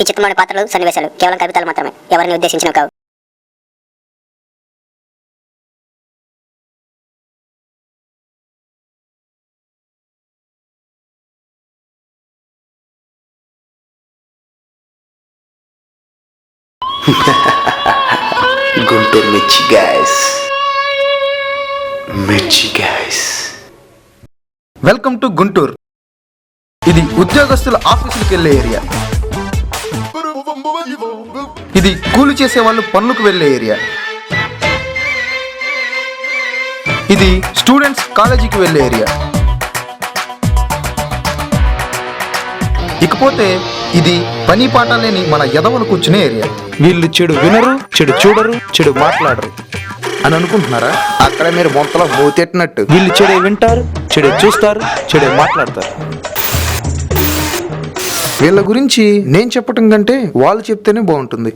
ఈ చిత్రమైన పాత్రలు సన్నివేశాలు కేవలం కవితలు మాత్రమే, ఎవరిని ఉద్దేశించినవి కావు. గుంటూరు మిర్చి గైస్. Welcome to Guntur. ఇది ఉద్యోగస్తుల ఆఫీసులకు వెళ్ళే ఏరియా. ఇది కూలి చేసే వాళ్ళు పన్నుకు వెళ్ళే ఏరియా. ఇది స్టూడెంట్స్ కాలేజీకి వెళ్ళే ఏరియా. ఇకపోతే ఇది పని పాట లేని మన ఎదవలు కూర్చునే ఏరియా. వీళ్ళు చెడు వినరు, చెడు చూడరు, చెడు మాట్లాడరు అని అనుకుంటున్నారా? అక్కడే మీరు మొంతలో మూతెట్టినట్టు. వీళ్ళు చెడే వింటారు, చెడే చూస్తారు, చెడే మాట్లాడతారు. వీళ్ళ గురించి నేను చెప్పటం కంటే వాళ్ళు చెప్తేనే బాగుంటుంది.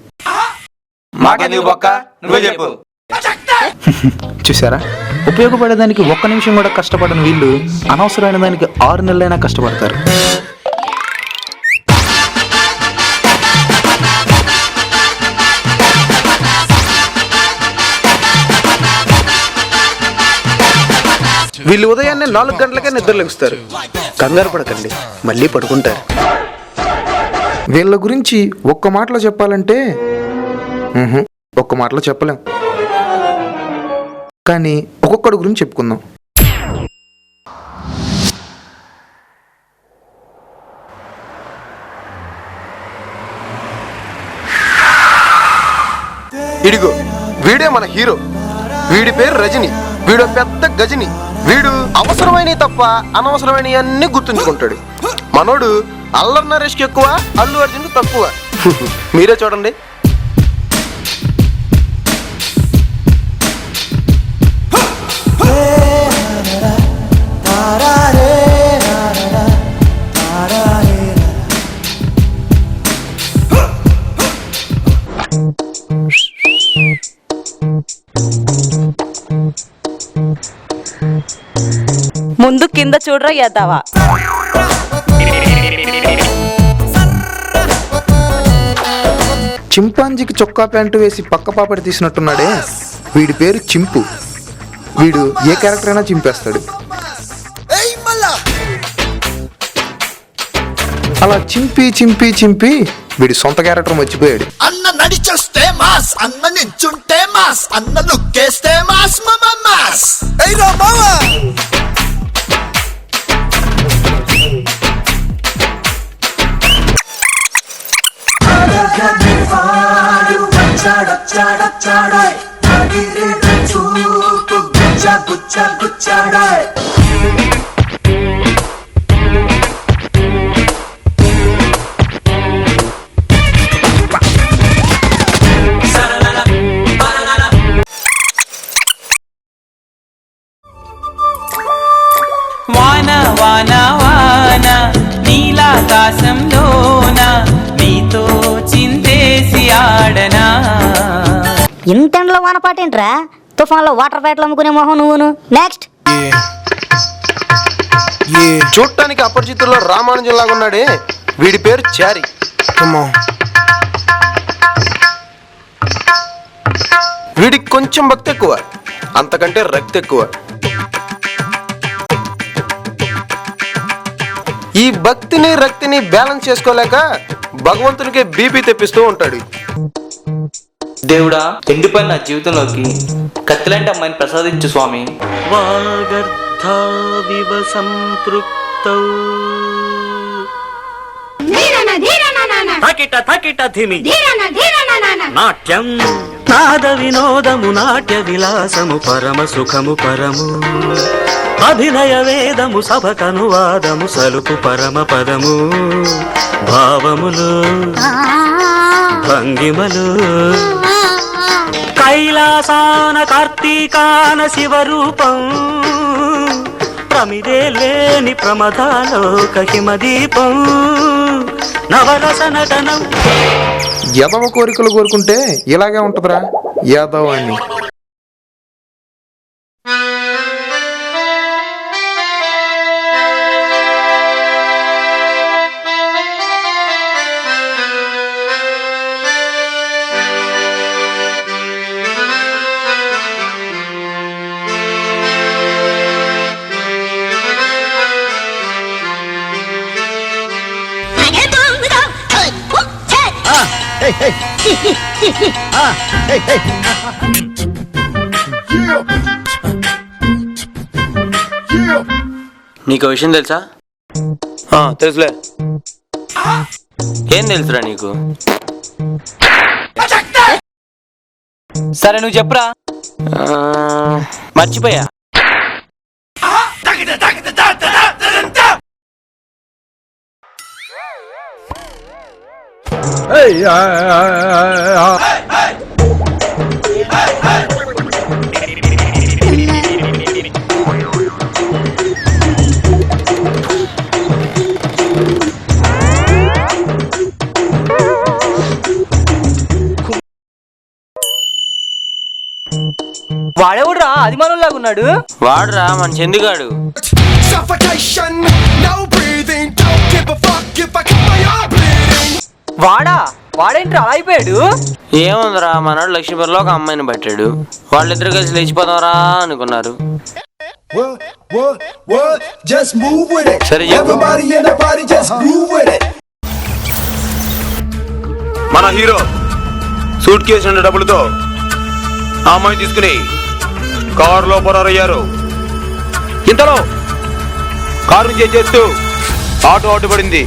చూసారా, ఉపయోగపడేదానికి ఒక్క నిమిషం కూడా కష్టపడని వీళ్ళు అనవసరమైన దానికి 6 నెలలైనా కష్టపడతారు. వీళ్ళు ఉదయాన్నే 4 గంటలకే నిద్ర లెగుస్తారు. కంగారు పడకండి, మళ్ళీ పడుకుంటారు. వీళ్ళ గురించి ఒక్క మాటలో చెప్పాలంటే ఒక్క మాటలో చెప్పలేం. కానీ ఒక్కొక్కడి గురించి చెప్పుకుందాం. ఇడిగో వీడే మన హీరో. వీడి పేరు రజని. వీడు పెద్ద గజని. వీడు అవసరమైనవి తప్ప అనవసరమైనవి అన్ని గుర్తుంచుకుంటాడు. మనోడు అల్లరి నరేష్కి ఎక్కువ, అల్లు అర్జున్కి తక్కువ. మీరే చూడండి. ముందు కింద చూడరా ఎద్దావా. చింపాంజీకి చొక్కా ప్యాంటు వేసి పక్క పాపడి తీసినట్టున్నాడే, వీడి పేరు చింపు. వీడు ఏ క్యారెక్టర్ అయినా చింపేస్తాడు. అలా చింపి చింపి చింపి వీడి సొంత క్యారెక్టర్ మర్చిపోయాడు. అన్న నడిచొస్తే మాస్, అన్న నించుంటే మాస్, అన్న లుక్కేస్తే మాస్ మాస్. ఏయ్రా మావా, వాన వాన వాన నీలాకాశంలోన నీతో చింతేసి ఆడనా. ఇంతెండలో వాన పాట ఏంట్రా? తుఫాన్లో వాటర్ ప్యాట్లు అమ్ముకునే మొహం నువ్వును. నెక్స్ట్. చూడటానికి అపరిచితుల్లో రామానుజన్ లాగా ఉన్నాడే, వీడి పేరు చారి. వీడికి కొంచెం భక్తి ఎక్కువ, అంతకంటే రక్తి ఎక్కువ. ఈ భక్తిని రక్తిని బ్యాలెన్స్ చేసుకోలేక భగవంతునికే బీపీ తెప్పిస్తూ ఉంటాడు. దేవుడా, ఎండిపోయిన నా జీవితంలోకి కత్తిలాంటి అమ్మాయిని ప్రసాదించు స్వామి. నాట్యం నాద వినోదము నాట్య విలాసము పరమ సుఖము పరము అభినయ వేదము సభకనువాదము సలుపు పరమ పదము భావములు భంగిమలు కైలాసాన కార్తీకాన శివరూపం ప్రమిదే లేని ప్రమదాలోక హిమదీపం నవరస నటనం. యాదవ కోరికలు కోరుకుంటే ఇలాగే ఉంటదిరా యాదవ్ అని. నీకు విషయం తెలుసా? తెలుసులే. ఏం తెలుసురా నీకు? సరే నువ్వు చెప్పురా. మర్చిపోయా. వాడేవుడురా అదిమానంలాగా ఉన్నాడు. వాడురా మన చందుగాడు. Suffocation, no breathing. Don't give a fuck if I cut my arm bleeding. వాడేంటి అలా అయిపోయాడు? ఏముందిరా మనోడు లక్ష్మీపురంలో ఒక అమ్మాయిని పట్టాడు. వాళ్ళిద్దరు కలిసి లేచిపోదాంరా అనుకున్నారు. What? Just move with it. సరే చెప్పు. Everybody in the party just move with it. మన హీరో సూట్ కేసు ఉన్న డబ్బులతో ఆ అమ్మాయిని తీసుకుని కారులో పొరయ్యారు. ఇంతలో కారు నుంచి చేస్తూ ఆటో అడ్డుపడింది.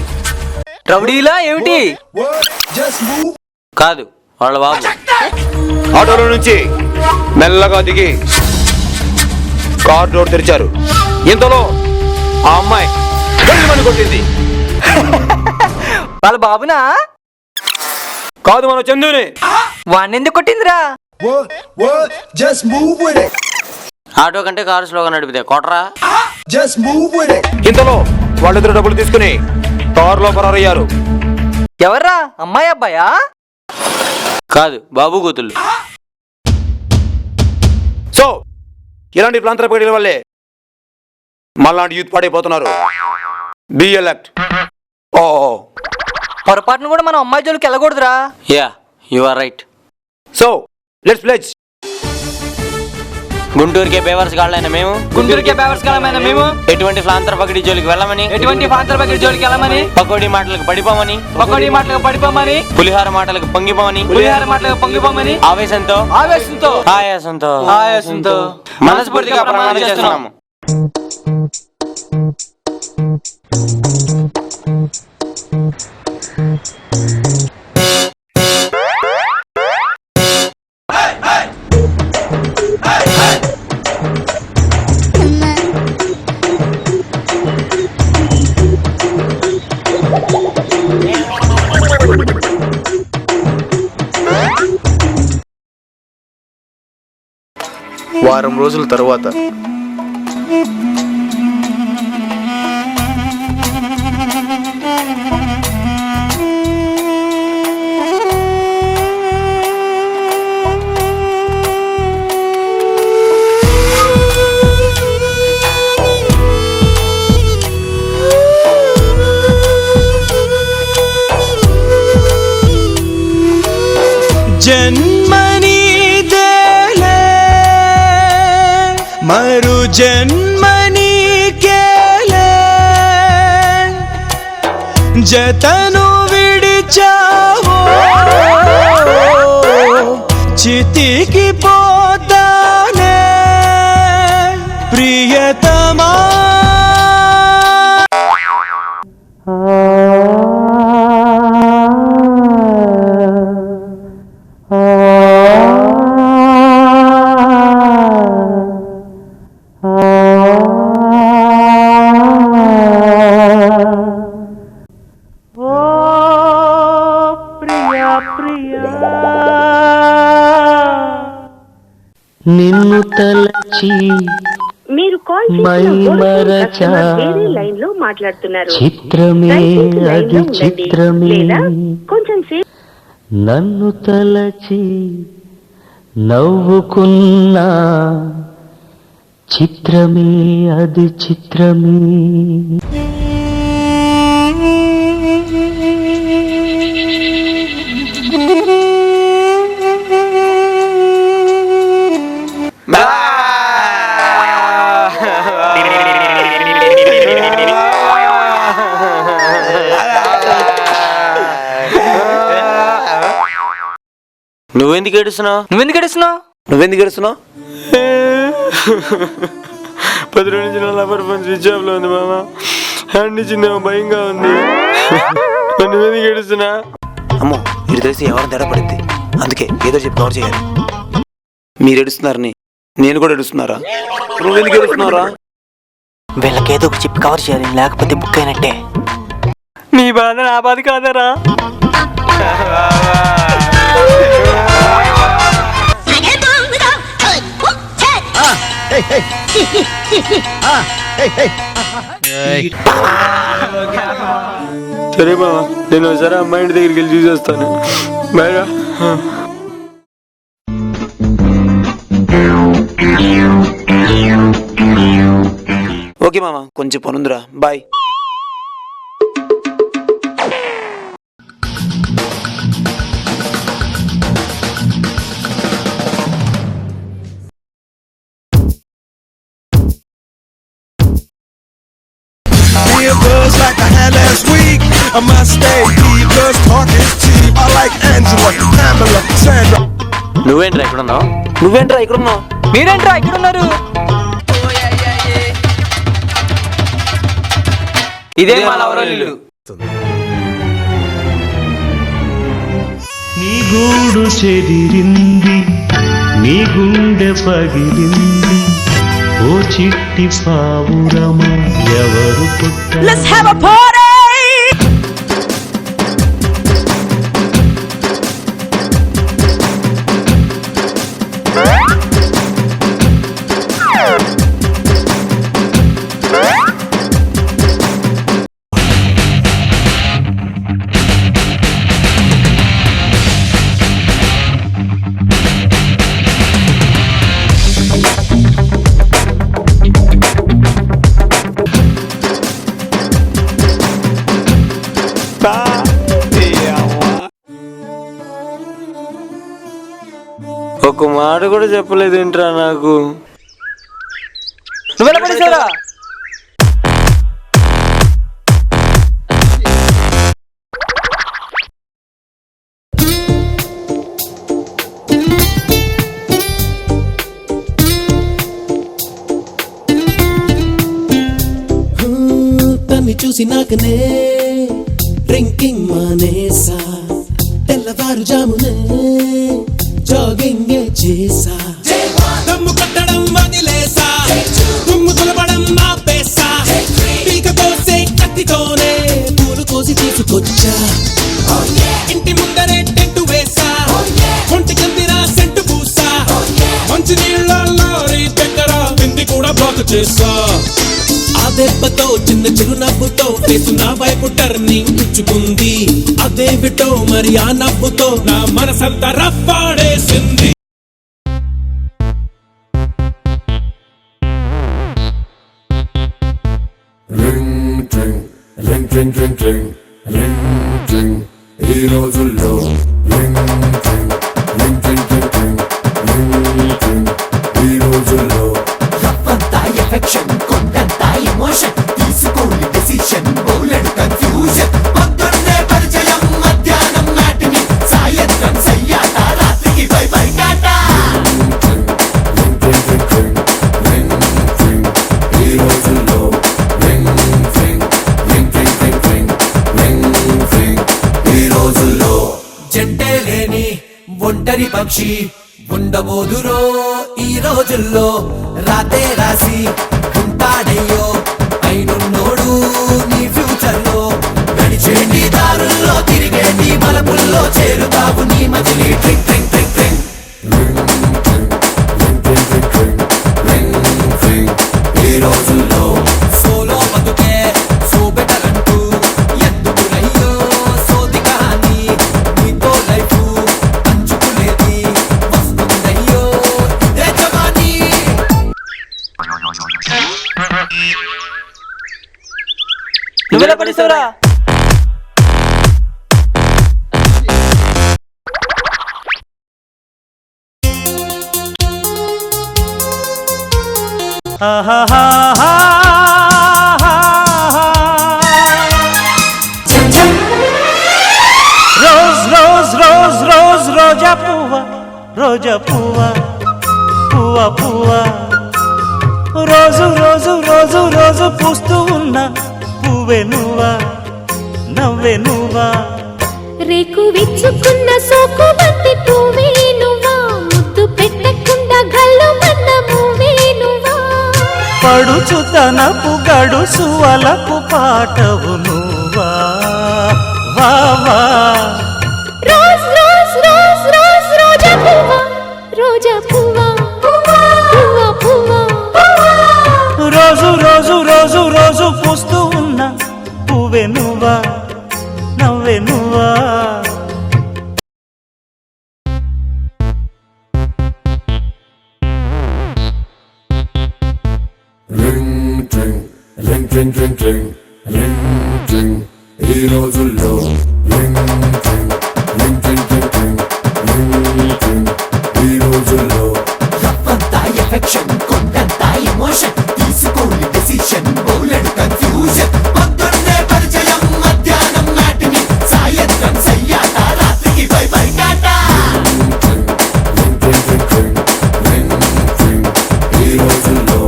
రౌడీలా ఏమిటి? What? Just move. కాదు వాళ్ళ బాబు. ఆటోలో నుంచి మెల్లగా దిగి కార్ డోర్ తెరిచారు. ఇంతలో ఆ అమ్మాయి గల్లుమని కొట్టింది. వాళ్ళ బాబునా? కాదు మన చందుని. వాడిని ఎందుకు కొట్టిందిరా? What? Just move with it. Auto కంటే కారు స్లోగా నడిపితే కొట్రా. Just move with it. ఇంతలో వాళ్ళిద్దరు డబ్బులు తీసుకుని కారులో పొరయ్యారు. ఎవర్రా? అమ్మాయి అబ్బాయా? కాదు బాబు కూతుళ్ళు. సో ఇలాంటి ప్రాంతర పీడల వల్లే మళ్ళాంటి యూత్ పాడైపోతున్నారు. బి ఎలెక్ట్. ఓ పొరపాటును కూడా మనం అమ్మాయి జోలికి వెళ్ళకూడదురా. Yeah you are right. So let's pledge. గుంటూరుకే బేవర్స్ గాళ్ళైన మేము, గుంటూరుకే బేవర్స్ కాలమైన మేము ఎటువంటి ఫ్లాంతర పగిడి జోలికి వెళ్ళమని, ఎటువంటి పాత్ర బకెట్ జోలికి వెళ్ళమని, పకోడీ మాటలకు పడిపోమని, పకోడీ మాటలకు పడిపోమని, పులిహార మాటలకు పొంగిపోమని, పులిహార మాటలకు పొంగిపోమని ఆవేశంతో ఆయాసంతో మనస్ఫూర్తిగా ప్రమాణం చేస్తున్నాము. వారం రోజుల తరువాత జన్మని దేలే మరు జన్మని కేలే జతను విడిచావో చితికి పోతానే ప్రియతమా. నిన్ను తలచి మీరు కాల్ మైమరచా వేరే లైన్ లో మాట్లాడుతున్నారు. చిత్రమే దయచేసి లైన్ అది లో ఉండండి. చిత్రమే లేదా కొంచెం సేపు నన్ను తలచి నవ్వుకున్నా చిత్రమే అది చిత్రమే. నువ్వెందుకు ఏడుస్తున్నావు? నువ్వెందుకు ఏడుస్తున్నావు? 10 రోజుల నుంచి నా లవర్ ఫోన్ స్విచ్ ఆఫ్ లో ఉంది మామ. హ్యాండ్ నుంచి భయంగా ఉంది. నువ్వెందుకు ఏడుస్తున్నా? అమ్మో ఇది తెలిసి ఎవరు తేడా పడింది, అందుకే ఏదో చెప్పి కవర్ చేయాలి. మీరు ఏడుస్తున్నారని నేను కూడా ఏడుస్తున్నారా? నువ్వెందుకు ఏడుస్తున్నారా? వీళ్ళకి ఏదో ఒక చెప్పి కవర్ చేయాలి, లేకపోతే బుక్ అయినట్టే. నీ బాధ నా బాధ కాదరా. సరే బావా, నేను ఒకసారి అమ్మాయి ఇంటి దగ్గరికి వెళ్ళి చూసేస్తాను. బాయ్రా. ఓకే మామ, కొంచెం పనుందిరా, bye. Buzz like I had last week. I must stay deep, cause talk is cheap. I like Angela, Pamela, Sandra. నువ్వేంట్రా ఇక్కడ ఉన్నావు? నువ్వేంట్రా ఇక్కడ ఉన్నావు? మీరేంట్రా ఇక్కడ ఉన్నారు? ఇదే మా లవర్ ఇల్లు. నీ గూడు చెదిరింది, నీ గుండె పగిలింది, ఓ చిట్టి పావురమా ఎవరు పుట్టారు? Let's have a party! ఒక మాట కూడా చెప్పలేదేంట్రా నాకు? నువ్వెలా పడేసారా? తన్ని చూసి నాకనే డ్రింకింగ్ మానేసా, తెల్లవారుజామునే జాగింగ్ చేసా, దమ్ము కట్టడం వదిలేసా, దుమ్ము దులపడం ఆపేసా, పీక కోసే కత్తితోనే పూలు కోసి తీసుకొచ్చా, ఇంటి ముందరే టెంటు వేసా, ఒంటి కందిరా సెంటు పూసా, మంచి నీళ్ళలో దగ్గర బింది కూడా బ్లాక్ చేసా. ఆ దెబ్బతో చిన్న చిరునవ్వుతో ఫేసు నా వైపు టర్నింగ్ ఇచ్చుకుంది. అదేమిటో మరి ఆ నవ్వుతో నా మనసంతా రప్పాడేసింది. ఈ రోజుల్లో ఈ రోజుల్లో ఎఫెక్షన్ కొండంత ఎమోషన్ తీసుకోని డెసిషన్ బౌలెడు కన్ఫ్యూజన్. పొద్దున్నే పరిచయం, మధ్యాహ్నం నాటిని, సాయంత్రం సయ్యాట, రాత్రికి బై బై టాటా. ఈ రోజుల్లో ఈ రోజుల్లో జంటే లేని ఒంటరి పక్షి ఉండబోదురో. ఈ రోజుల్లో రాతే రాసి ఉంటాడయ్యో అయినున్నోడు నీ ఫ్యూచర్ లో. నడిచే నీ దారుల్లో, తిరిగే నీ బలపుల్లో చేరుతావు నీ మజిలీ. ట్రింగ్ ట్రింగ్ ట్రింగ్ ట్రింగ్ ఈ రోజుల్లో సోలో బతుకే సో బెటర్ అంటూ ఎందుకులయ్యో సోది కహాని. నీతో లైఫ్ పంచుకునేది వస్తుందయ్యో ఇదే జవానీ. నువ్వెలా పడేసావురా? Rose rose rose rose rose రోజా పువ్వ రోజా పువ్వ పువ్వ పువ్వ రోజు రోజు రోజు రోజు పూస్తూ ఉన్న పువ్వే నువ్వా నవ్వే నువ్వా రేకు విచ్చుకున్న సోకు బంతి పువ్వే నువ్వా ముద్దు పెట్టకుండా గల్లు మన్న పువ్వే నువ్వా పడుచు తనపు గడుసు అలకు పాటవు నువ్వా వా వా రోజ్ రోజ్ రోజ్ రోజ్ రోజా పువ్వా రోజా పువ్వా పువ్వా పువ్వా రోజు రోజు రోజు రోజు పూస్తూ ఉన్న పువ్వే నువ్వా నవ్వే నువ్వా ఈ రోజుల్లో ఈ రోజుల్లో రవ్వంతా ఎఫెక్షన్ కొండంతా ఎమోషన్ తీసుకోని డెసిషన్ బౌలెడు కన్ఫ్యూజన్ పొద్దున్నే పరిచయం మధ్యాహ్నం నాటిని సాయంత్రం సయ్యాట రాత్రికి బై బై టాటా ఈ రోజుల్లో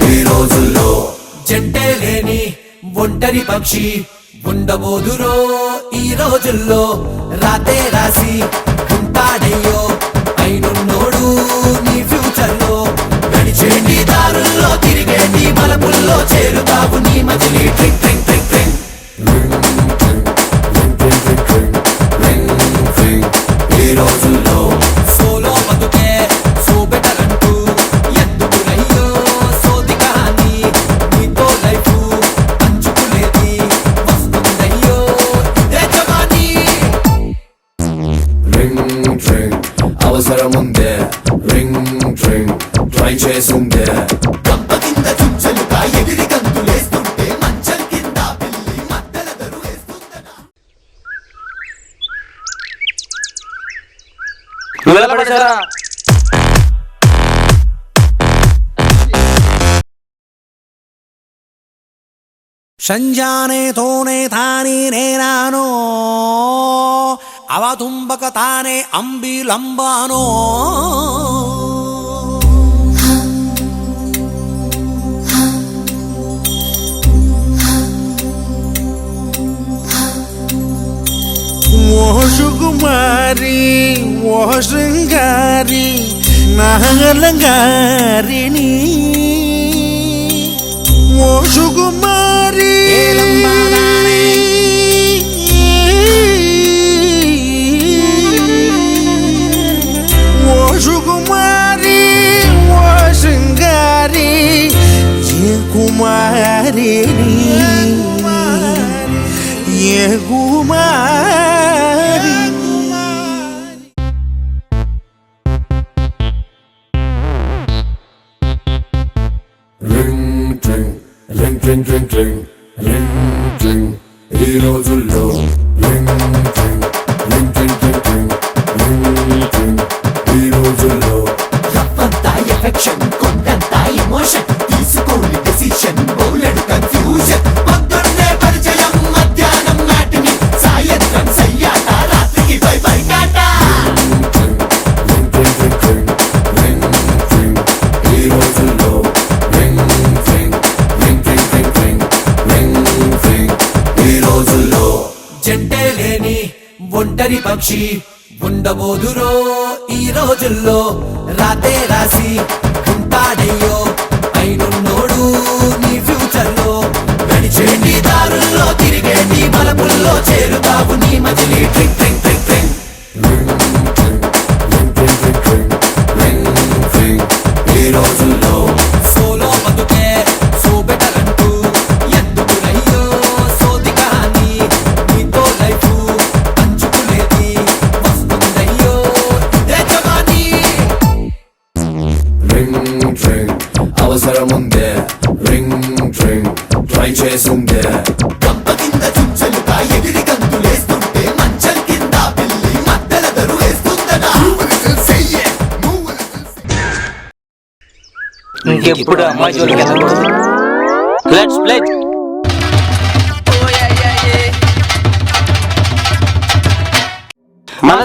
ఈ రోజుల్లో జంటే లేని ఒంటరి పక్షి ఉండబోదురో ఈ రోజుల్లో రాతే రాసి ఉంటాడయ్యో అయినున్నోడు నీ ఫ్యూచర్ లో నడిచే నీ దారుల్లో తిరిగే నీ బలపుల్లో చేరుతావు నీ మజిలీ ట్రింగ్ ట్రింగ్ ట్రింగ్ ట్రింగ్ ఈ రోజుల్లో సోలో బతుకే సో బెటర్ అంటూ ఎందుకులయ్యో సోది కానీ నీతో లైఫ్ పంచుకునేది వస్తుందయ్యో ఇదే జవానీ అవసరముందే ట్రై చేసుందే గంప కింద చుంచలుగా ఎగిరి గంతులేస్తుంటే మంచం కింద పిల్లి మద్దెల దరువేస్తుందనా నువ్వు ఎలా పడేశారా ಸಂಜಾನೆ ತೋನೆ ತಾನೇ ನೇನಾನೋ ಅವತುಂಬಕ ತಾನೆ ಅಂಬಿಲಂಬಾನೋ ఓ సుకుమారి ఓ శృంగారి నాగలంగారిని ఓ సుకుమారి ఓ సుకుమారి ఓ శృంగారి ఏ కుమారిని ఏ కుమారి ఈ రోజుల్లో ఈ రోజుల్లో రవ్వంతా ఎఫెక్షన్ కొండంతా ఎమోషన్ తీసుకోని డెసిషన్ బౌలెడు కన్ఫ్యూజన్ పొద్దున్నే పరిచయం మధ్యాహ్నం నాటిని సాయంత్రం సయ్యాట రాత్రికి బై బై టాటా ఈ రోజుల్లో ఈ రోజుల్లో జంటే లేని ఒంటరి పక్షి ఉండబోదురో ఈ రోజుల్లో రాతే రాసి ఉంటాడయ్యో అయినున్నోడు నీ ఫ్యూచర్ లో నడిచే నీ దారుల్లో తిరిగే నీ బలపుల్లో చేరుతావు నీ మజిలీ ట్రింగ్ ట్రింగ్ ట్రింగ్ ట్రింగ్ ఈ రోజుల్లో సోలో బతుకే సో బెటర్ అంటూ ఎందుకులయ్యో సోది కానీ నీతో లైఫ్ పంచుకునేది వస్తుందయ్యో ఇదే జవానీ అవసరముందే ట్రై చేసుందే గంప కింద చుంచలుగా ఎగిరి గంతులేస్తుంటే మంచం కింద పిల్లి మద్దెల దరువేస్తుందనా ఇంకెప్పుడు అమ్మాయి జోలికి వెళ్ళకూడదు. Let's play.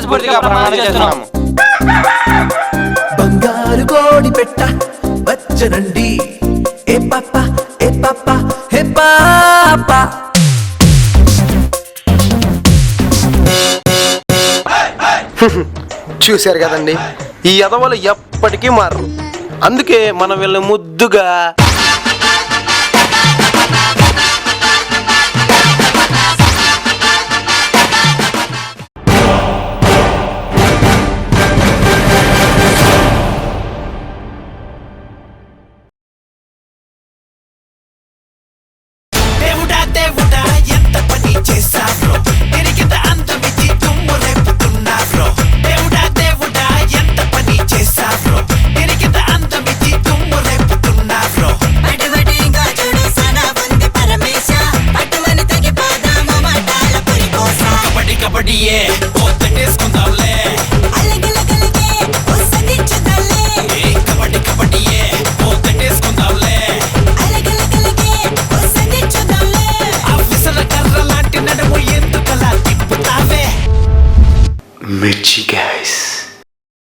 మనస్ఫూర్తిగా ప్రమాణం చేస్తున్నాము. బంగారు కోడి పెట్ట వచ్చనండి ఏ పాప ఏ పాప ఏ పాప. చూశారు కదండి, ఈ ఎదవలు ఎప్పటికీ మారరు. అందుకే మనం వీళ్ళని ముద్దుగా దేవుడా దేవుడా ఎంత పని చేశావ్రో, తిరిగిత అంతమిచ్చి తుమ్ము రేపుతున్నావ్రో. దేవుడా దేవుడా ఎంత పని చేశావ్రో, తిరిగిత అంతమిచ్చి తుమ్ము రేపుతున్నావ్రో. కబడ్డీ కబడ్డీయే పోతేసుకుందాం